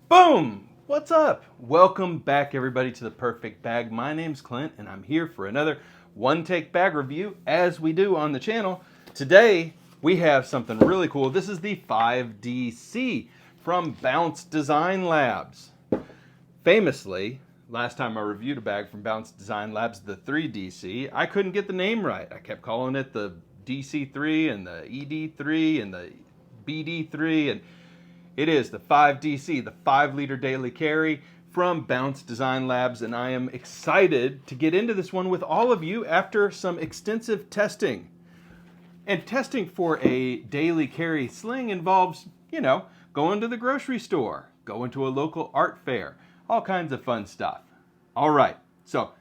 Boom! What's up? Welcome back, everybody, to the Perfect Bag. My name's Clint, and I'm here for another one-take bag review, as we do on the channel. Today, we have something really cool. This is the 5DC from Bounce Design Labs. Famously, last time I reviewed a bag from Bounce Design Labs, the 3DC, I couldn't get the name right. I kept calling it the DC3 and the ED3 and the BD3, and it is the 5DC, the 5-liter daily carry from Bounce Design Labs, and I am excited to get into this one with all of you after some extensive testing. And testing for a daily carry sling involves, going to the grocery store, going to a local art fair, all kinds of fun stuff. All right, so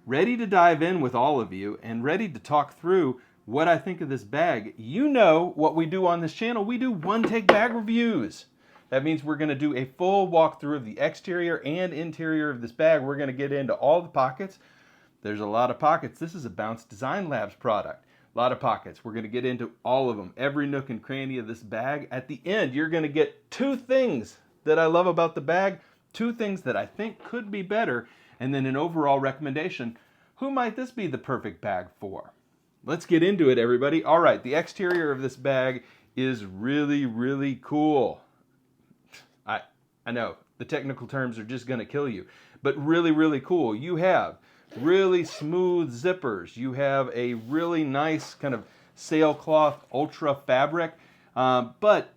ready to dive in with all of you and ready to talk through what I think of this bag. You know what we do on this channel. We do one-take bag reviews. That means we're going to do a full walkthrough of the exterior and interior of this bag. We're going to get into all the pockets. There's a lot of pockets. This is a Bounce Design Labs product. A lot of pockets. We're going to get into all of them, every nook and cranny of this bag. At the end, you're going to get two things that I love about the bag, two things that I think could be better, and then an overall recommendation. Who might this be the perfect bag for? Let's get into it, everybody. All right, the exterior of this bag is really, really cool. I know, the technical terms are just going to kill you, but really, really cool. You have really smooth zippers. You have a really nice kind of sailcloth ultra fabric, but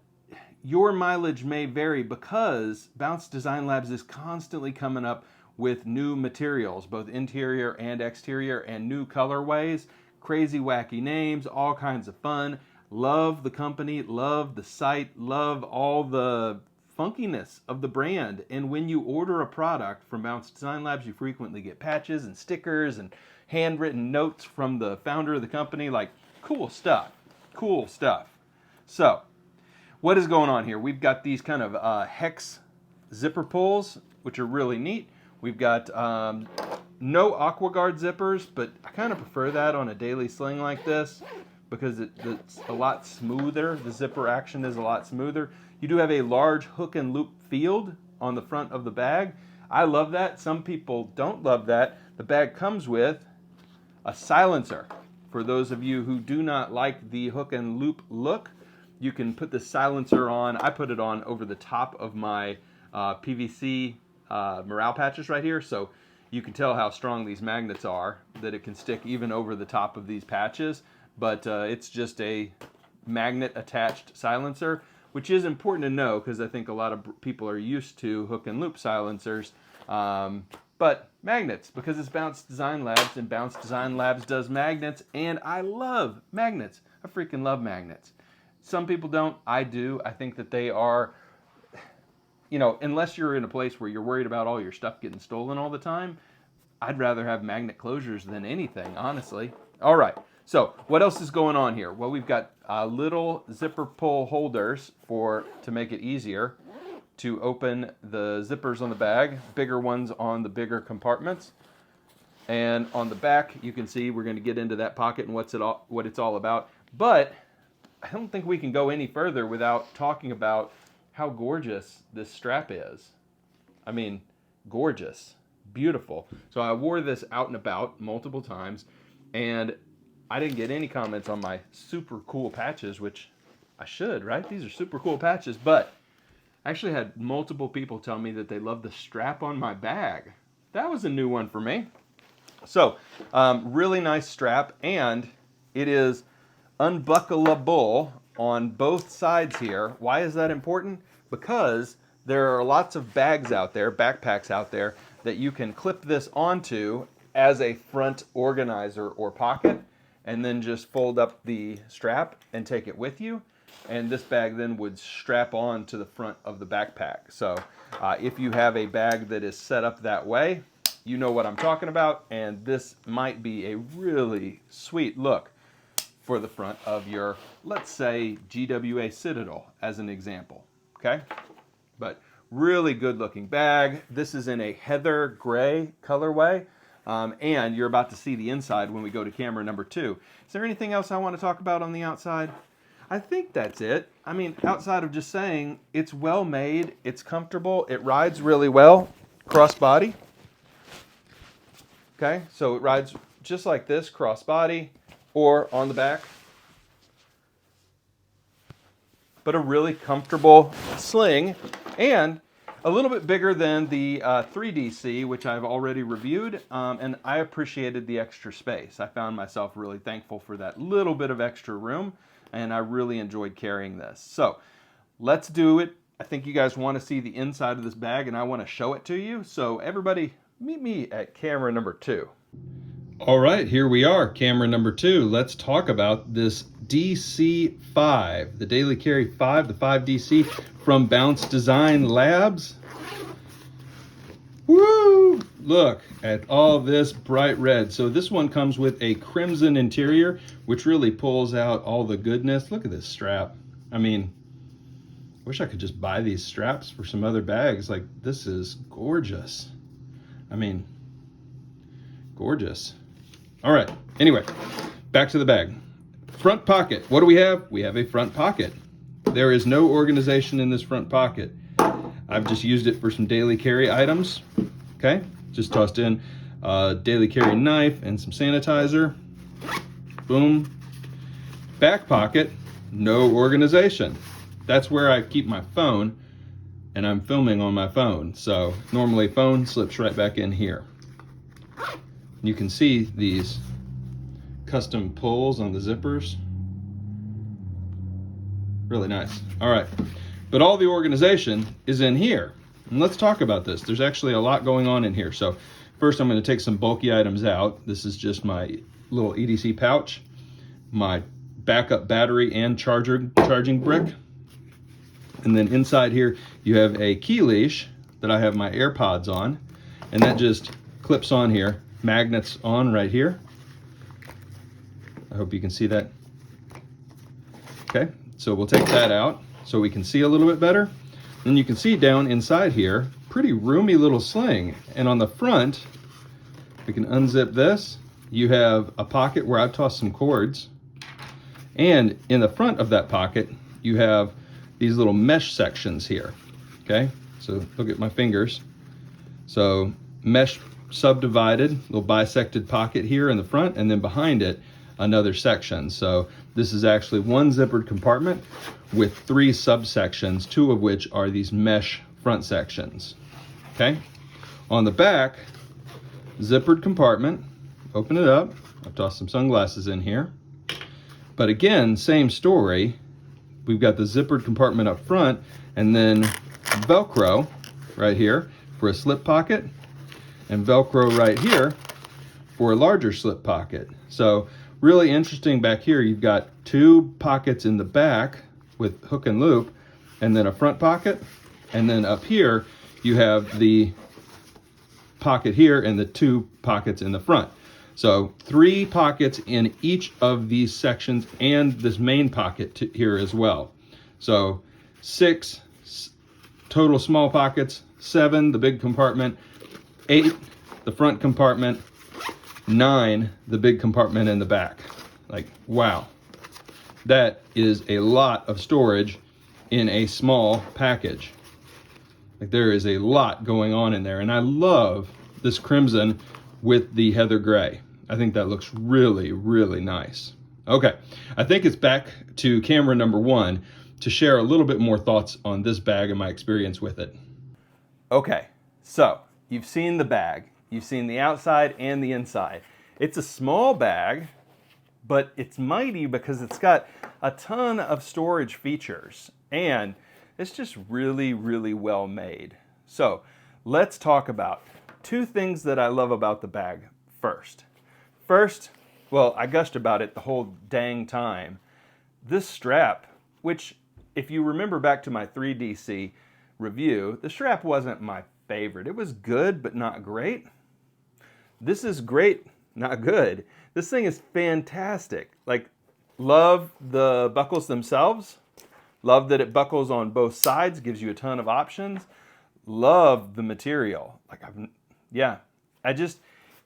your mileage may vary because Bounce Design Labs is constantly coming up with new materials, both interior and exterior, and new colorways, crazy wacky names, all kinds of fun. Love the company, love the site, love all the funkiness of the brand. And when you order a product from Bounce Design Labs, you frequently get patches and stickers and handwritten notes from the founder of the company. Like, cool stuff. Cool stuff. So, what is going on here? We've got these kind of hex zipper pulls, which are really neat. We've got no AquaGuard zippers, but I kind of prefer that on a daily sling like this because it's a lot smoother. The zipper action is a lot smoother. You do have a large hook and loop field on the front of the bag. I love that. Some people don't love that. The bag comes with a silencer. For those of you who do not like the hook and loop look, you can put the silencer on. I put it on over the top of my PVC morale patches right here, so you can tell how strong these magnets are, that it can stick even over the top of these patches, but it's just a magnet attached silencer, which is important to know because I think a lot of people are used to hook and loop silencers, but magnets, because it's Bounce Design Labs, and Bounce Design Labs does magnets, and I love magnets. I freaking love magnets. Some people don't. I do. I think that they are, unless you're in a place where you're worried about all your stuff getting stolen all the time, I'd rather have magnet closures than anything, honestly. All right. So what else is going on here? Well, we've got little zipper pull holders to make it easier to open the zippers on the bag, bigger ones on the bigger compartments. And on the back, you can see we're going to get into that pocket and what it's all about. But I don't think we can go any further without talking about how gorgeous this strap is. I mean, gorgeous, beautiful. So I wore this out and about multiple times, and I didn't get any comments on my super cool patches, which I should, right? These are super cool patches, but I actually had multiple people tell me that they love the strap on my bag. That was a new one for me. So, really nice strap, and it is unbuckleable on both sides here. Why is that important? Because there are lots of bags out there, backpacks out there, that you can clip this onto as a front organizer or pocket, and then just fold up the strap and take it with you. And this bag then would strap on to the front of the backpack. So if you have a bag that is set up that way, you know what I'm talking about, and this might be a really sweet look for the front of your, let's say, GWA Citadel as an example, okay? But really good looking bag. This is in a heather gray colorway, and you're about to see the inside when we go to camera number 2. Is there anything else I want to talk about on the outside? I think that's it. I mean, outside of just saying it's well made, it's comfortable, it rides really well, crossbody. Okay, so it rides just like this, crossbody, or on the back. But a really comfortable sling, and a little bit bigger than the 3DC, which I've already reviewed, and I appreciated the extra space. I found myself really thankful for that little bit of extra room, and I really enjoyed carrying this. So let's do it. I think you guys want to see the inside of this bag, and I want to show it to you. So everybody, meet me at camera number 2. All right, here we are, camera number 2. Let's talk about this DC5, the Daily Carry 5, the 5DC from Bounce Design Labs. Woo! Look at all this bright red. So this one comes with a crimson interior, which really pulls out all the goodness. Look at this strap. I mean, I wish I could just buy these straps for some other bags. Like, this is gorgeous. I mean, gorgeous. All right, anyway, back to the bag. Front pocket, what do we have? We have a front pocket. There is no organization in this front pocket. I've just used it for some daily carry items, okay? Just tossed in a daily carry knife and some sanitizer. Boom. Back pocket, no organization. That's where I keep my phone, and I'm filming on my phone. So normally phone slips right back in here. You can see these custom pulls on the zippers. Really nice. All right, but all the organization is in here. And let's talk about this. There's actually a lot going on in here. So first I'm going to take some bulky items out. This is just my little EDC pouch, my backup battery and charging brick. And then inside here you have a key leash that I have my AirPods on, and that just clips on here. Magnets on right here. I hope you can see that. Okay, so we'll take that out so we can see a little bit better. Then you can see down inside here, pretty roomy little sling. And on the front, we can unzip this. You have a pocket where I've tossed some cords. And in the front of that pocket, you have these little mesh sections here. Okay, so look at my fingers. So mesh subdivided, little bisected pocket here in the front, and then behind it, another section. So this is actually one zippered compartment with 3 subsections, 2 of which are these mesh front sections. Okay, on the back, zippered compartment, open it up. I've tossed some sunglasses in here. But again, same story. We've got the zippered compartment up front, and then Velcro right here for a slip pocket, and Velcro right here for a larger slip pocket. So really interesting back here, you've got 2 pockets in the back with hook and loop, and then a front pocket, and then up here you have the pocket here and the 2 pockets in the front. So 3 pockets in each of these sections, and this main pocket here as well. So 6 total small pockets, 7 the big compartment, 8 the front compartment, 9 the big compartment in the back. Like, wow. That is a lot of storage in a small package. Like, there is a lot going on in there, and I love this crimson with the heather gray. I think that looks really, really nice. Okay, I think it's back to camera number 1 to share a little bit more thoughts on this bag and my experience with it. Okay, so you've seen the bag. You've seen the outside and the inside. It's a small bag, but it's mighty because it's got a ton of storage features, and it's just really, really well made. So let's talk about 2 things that I love about the bag first. First, well, I gushed about it the whole dang time. This strap, which if you remember back to my 3DC review, the strap wasn't my favorite. It was good, but not great. This is great, not good. This thing is fantastic. Like, love the buckles themselves. Love that it buckles on both sides, gives you a ton of options. Love the material. Like,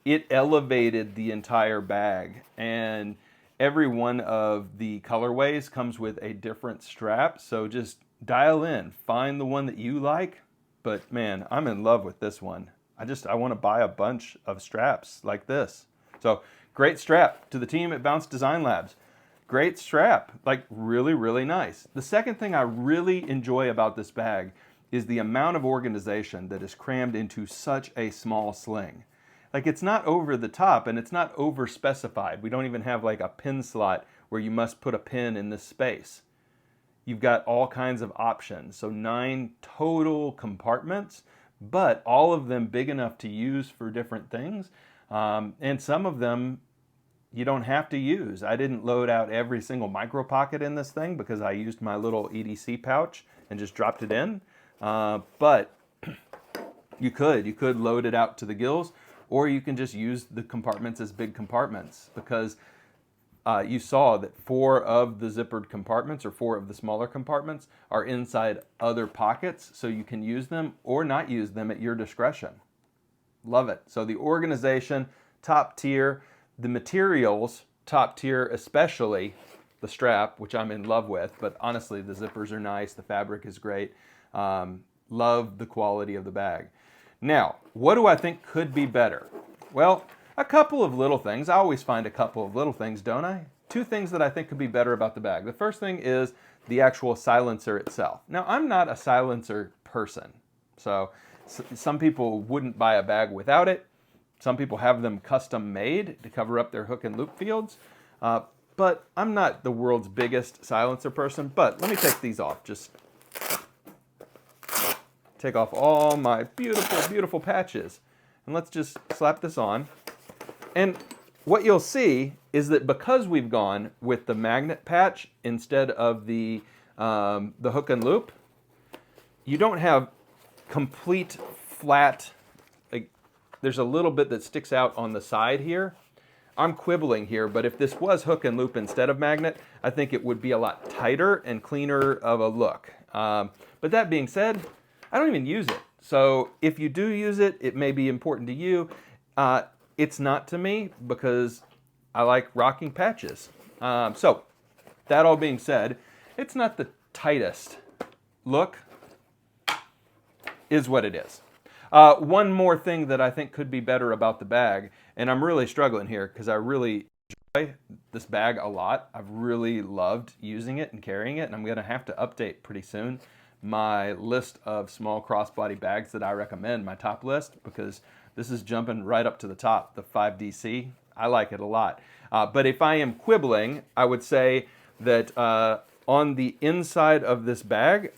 it elevated the entire bag. And Every one of the colorways comes with a different strap, so just dial in, find the one that you like. But man, I'm in love with this one. I want to buy a bunch of straps like this. So great strap to the team at Bounce Design Labs. Great strap, like really, really nice. The second thing I really enjoy about this bag is the amount of organization that is crammed into such a small sling. Like, it's not over the top and it's not over specified. We don't even have like a pin slot where you must put a pin in this space. You've got all kinds of options. So 9 total compartments, but all of them big enough to use for different things. And some of them you don't have to use. I didn't load out every single micro pocket in this thing because I used my little EDC pouch and just dropped it in. But you could load it out to the gills, or you can just use the compartments as big compartments, because you saw that 4 of the zippered compartments, or 4 of the smaller compartments, are inside other pockets, so you can use them or not use them at your discretion. Love it. So the organization, top tier. The materials, top tier, especially the strap, which I'm in love with, but honestly, the zippers are nice, the fabric is great. Love the quality of the bag. Now, what do I think could be better? Well, a couple of little things. I always find a couple of little things, don't I? 2 things that I think could be better about the bag. The first thing is the actual silencer itself. Now, I'm not a silencer person, so some people wouldn't buy a bag without it. Some people have them custom made to cover up their hook and loop fields, but I'm not the world's biggest silencer person. But let me take these off. Just take off all my beautiful, beautiful patches. And let's just slap this on. And what you'll see is that because we've gone with the magnet patch instead of the hook and loop, you don't have complete flat. There's a little bit that sticks out on the side here. I'm quibbling here, but if this was hook and loop instead of magnet, I think it would be a lot tighter and cleaner of a look. But that being said, I don't even use it. So if you do use it, it may be important to you. It's not to me because I like rocking patches. So that all being said, it's not the tightest look, is what it is. One more thing that I think could be better about the bag, and I'm really struggling here because I really enjoy this bag a lot. I've really loved using it and carrying it, and I'm going to have to update pretty soon my list of small crossbody bags that I recommend, my top list, because this is jumping right up to the top, the 5DC. I like it a lot. But if I am quibbling, I would say that on the inside of this bag,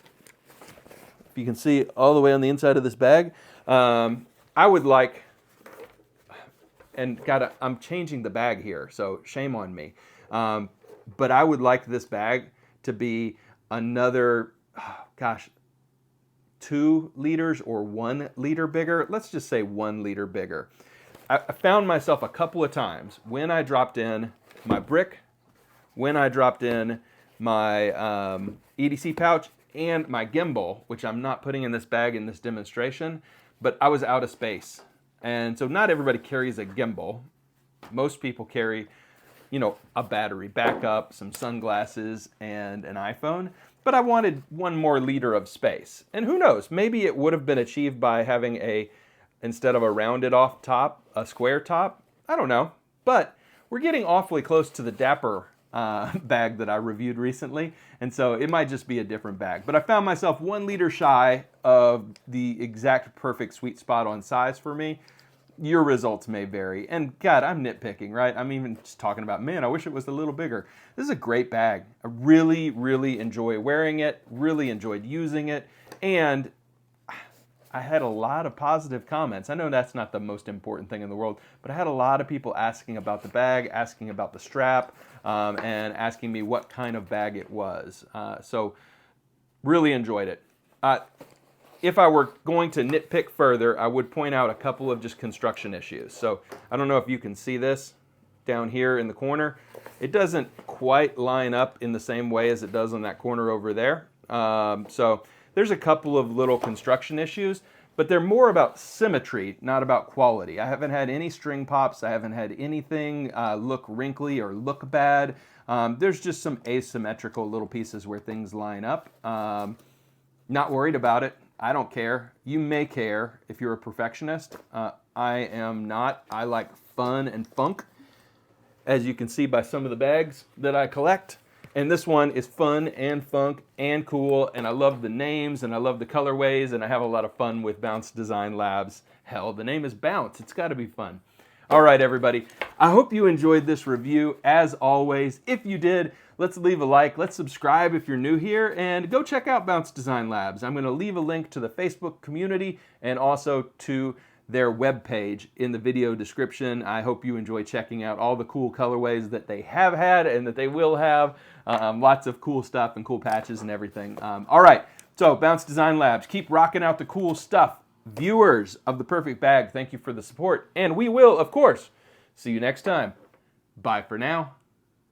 if you can see all the way on the inside of this bag, I would like, and I'm changing the bag here, so shame on me. But I would like this bag to be another, 2 liters or 1 liter bigger. Let's just say 1 liter bigger. I found myself a couple of times when I dropped in my brick, when I dropped in my EDC pouch, and my gimbal, which I'm not putting in this bag in this demonstration, but I was out of space. And so not everybody carries a gimbal. Most people carry, a battery backup, some sunglasses, and an iPhone. But I wanted 1 more liter of space. And who knows, maybe it would have been achieved by having instead of a rounded off top, a square top. I don't know. But we're getting awfully close to the Dapper bag that I reviewed recently, and so it might just be a different bag. But I found myself 1 liter shy of the exact perfect sweet spot on size for me. Your results may vary, and God, I'm nitpicking, right? I'm even just talking about, man, I wish it was a little bigger. This is a great bag. I really, really enjoy wearing it, really enjoyed using it, and I had a lot of positive comments. I know that's not the most important thing in the world, but I had a lot of people asking about the bag, asking about the strap, and asking me what kind of bag it was. So really enjoyed it. If I were going to nitpick further, I would point out a couple of just construction issues. So I don't know if you can see this down here in the corner. It doesn't quite line up in the same way as it does on that corner over there. So there's a couple of little construction issues, but they're more about symmetry, not about quality. I haven't had any string pops. I haven't had anything look wrinkly or look bad. There's just some asymmetrical little pieces where things line up. Not worried about it. I don't care. You may care if you're a perfectionist. I am not. I like fun and funk, as you can see by some of the bags that I collect. And this one is fun and funk and cool, and I love the names and I love the colorways, and I have a lot of fun with Bounce Design Labs. Hell, the name is Bounce. It's got to be fun. All right, everybody. I hope you enjoyed this review. As always, if you did, let's leave a like. Let's subscribe if you're new here, and go check out Bounce Design Labs. I'm going to leave a link to the Facebook community and also to their webpage in the video description. I hope you enjoy checking out all the cool colorways that they have had and that they will have. Lots of cool stuff and cool patches and everything. All right, so Bounce Design Labs, keep rocking out the cool stuff. Viewers of The Perfect Bag, thank you for the support. And we will, of course, see you next time. Bye for now.